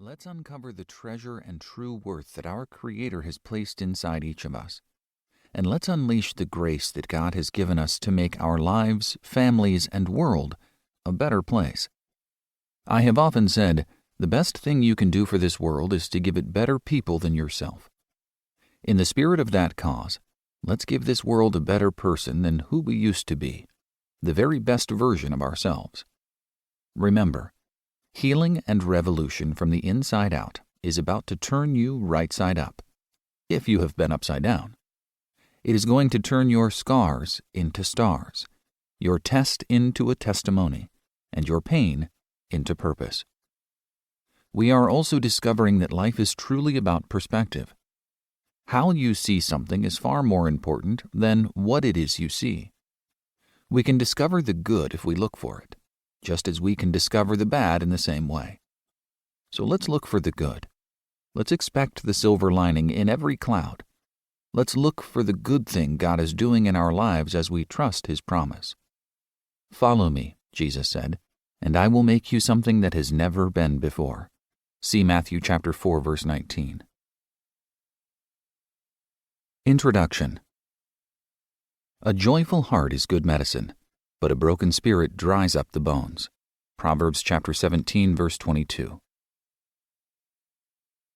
Let's uncover the treasure and true worth that our Creator has placed inside each of us. And let's unleash the grace that God has given us to make our lives, families, and world a better place. I have often said, the best thing you can do for this world is to give it better people than yourself. In the spirit of that cause, let's give this world a better person than who we used to be, the very best version of ourselves. Remember, healing and revolution from the inside out is about to turn you right side up, if you have been upside down. It is going to turn your scars into stars, your test into a testimony, and your pain into purpose. We are also discovering that life is truly about perspective. How you see something is far more important than what it is you see. We can discover the good if we look for it, just as we can discover the bad in the same way. So let's look for the good. Let's expect the silver lining in every cloud. Let's look for the good thing God is doing in our lives as we trust His promise. Follow me, Jesus said, and I will make you something that has never been before. See Matthew chapter 4, verse 19. Introduction. A joyful heart is good medicine, but a broken spirit dries up the bones. Proverbs chapter 17, verse 22.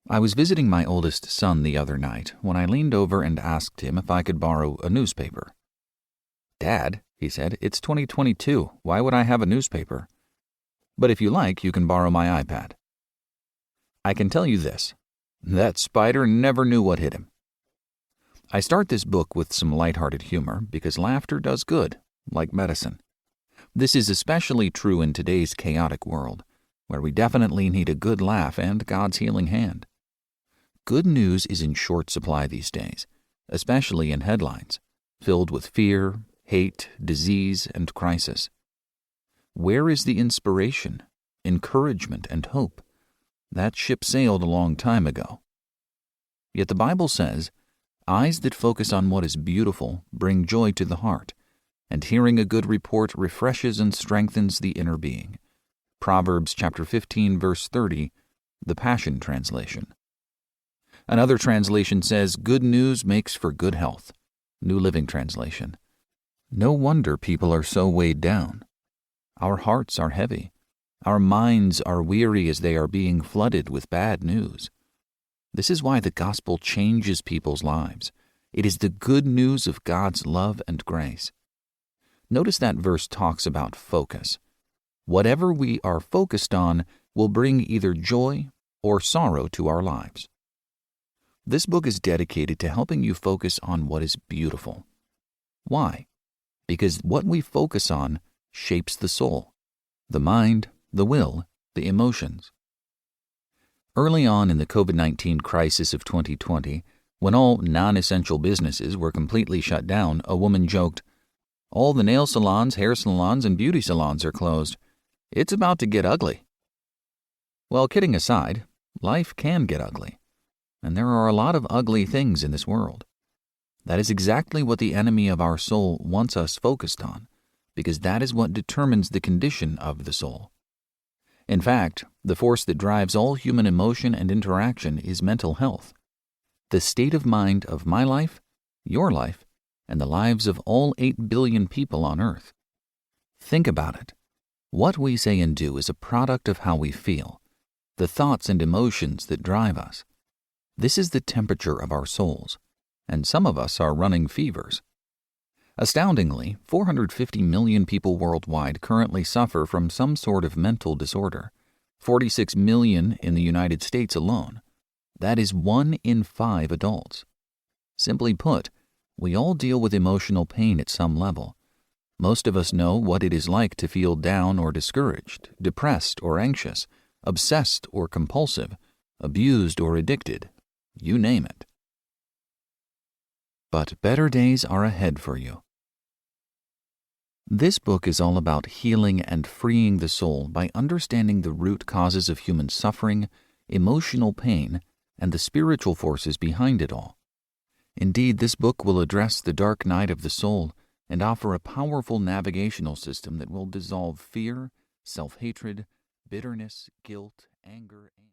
I was visiting my oldest son the other night when I leaned over and asked him if I could borrow a newspaper. "Dad," he said, "it's 2022. Why would I have a newspaper? But if you like, you can borrow my iPad." I can tell you this, that spider never knew what hit him. I start this book with some lighthearted humor because laughter does good, like medicine. This is especially true in today's chaotic world, where we definitely need a good laugh and God's healing hand. Good news is in short supply these days, especially in headlines, filled with fear, hate, disease, and crisis. Where is the inspiration, encouragement, and hope? That ship sailed a long time ago. Yet the Bible says, eyes that focus on what is beautiful bring joy to the heart, and hearing a good report refreshes and strengthens the inner being. Proverbs chapter 15, verse 30, the Passion Translation. Another translation says, good news makes for good health. New Living Translation. No wonder people are so weighed down. Our hearts are heavy. Our minds are weary as they are being flooded with bad news. This is why the gospel changes people's lives. It is the good news of God's love and grace. Notice that verse talks about focus. Whatever we are focused on will bring either joy or sorrow to our lives. This book is dedicated to helping you focus on what is beautiful. Why? Because what we focus on shapes the soul, the mind, the will, the emotions. Early on in the COVID-19 crisis of 2020, when all non-essential businesses were completely shut down, a woman joked, "All the nail salons, hair salons, and beauty salons are closed. It's about to get ugly." Well, kidding aside, life can get ugly, and there are a lot of ugly things in this world. That is exactly what the enemy of our soul wants us focused on, because that is what determines the condition of the soul. In fact, the force that drives all human emotion and interaction is mental health. The state of mind of my life, your life, and the lives of all 8 billion people on earth. Think about it. What we say and do is a product of how we feel, the thoughts and emotions that drive us. This is the temperature of our souls, and some of us are running fevers. Astoundingly, 450 million people worldwide currently suffer from some sort of mental disorder, 46 million in the United States alone. That is 1 in 5 adults. Simply put, we all deal with emotional pain at some level. Most of us know what it is like to feel down or discouraged, depressed or anxious, obsessed or compulsive, abused or addicted, you name it. But better days are ahead for you. This book is all about healing and freeing the soul by understanding the root causes of human suffering, emotional pain, and the spiritual forces behind it all. Indeed, this book will address the dark night of the soul and offer a powerful navigational system that will dissolve fear, self-hatred, bitterness, guilt, anger, and